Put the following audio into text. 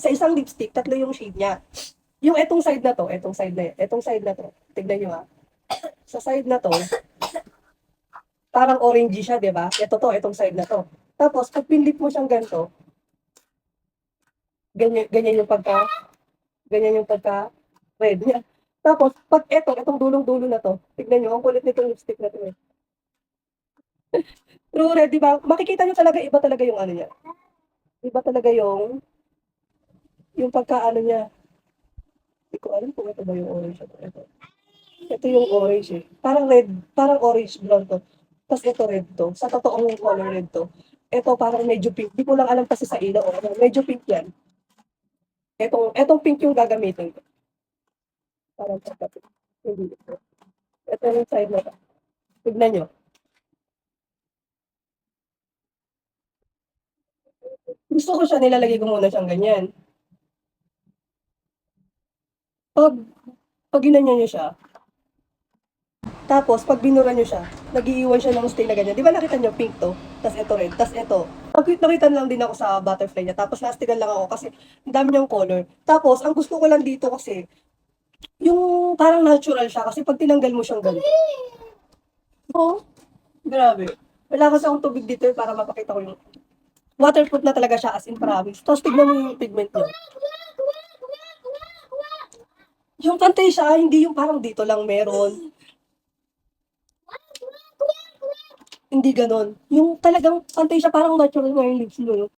Sa isang lipstick, tatlo yung shade niya. Yung etong side na to, tignan nyo ah. Sa side na to, parang orangey siya, di ba? Itong side na to. Tapos, pag pinlip mo siyang ganito, ganyan yung ganyan yung pagka red niya. Tapos, pag itong dulong-dulo na to, tignan nyo, ang kulit nitong lipstick na to eh. True red, di ba? Makikita nyo talaga, iba talaga yung ano niya. Iba talaga yung pagka ano niya. Hindi ko alam kung ito ba yung orange. Ito yung orange eh. Parang red, parang orange brown to. Tapos ito red to. Sa totoong color red to. Ito parang medyo pink. Di ko lang alam kasi sa ilaw. Medyo pink yan. Etong pink yung gagamitin ko. Parang pagka-pink. Hindi ito. Ito yung side na to. Tignan nyo. Gusto ko siya, nilalagay ko muna siyang ganyan. Pag, pag ginanyan nyo siya, tapos pag binura nyo siya, nag-iiwan siya ng stain na ganyan. Di ba nakita nyo, pink to? Tapos ito red. Tapos ito. Nakita lang din ako sa butterfly niya. Tapos nastigan lang ako kasi ang dami niyang color. Tapos, ang gusto ko lang dito kasi, yung parang natural siya. Kasi pag tinanggal mo siyang ganito. Oh, grabe. Wala kasi akong tubig dito para mapakita ko yung waterproof na talaga siya as in promise. Tapos tignan mo yung pigment niya. Yung pantay siya, hindi yung parang dito lang meron. Hindi ganon. Yung talagang pantay siya, parang natural na yung lips mo.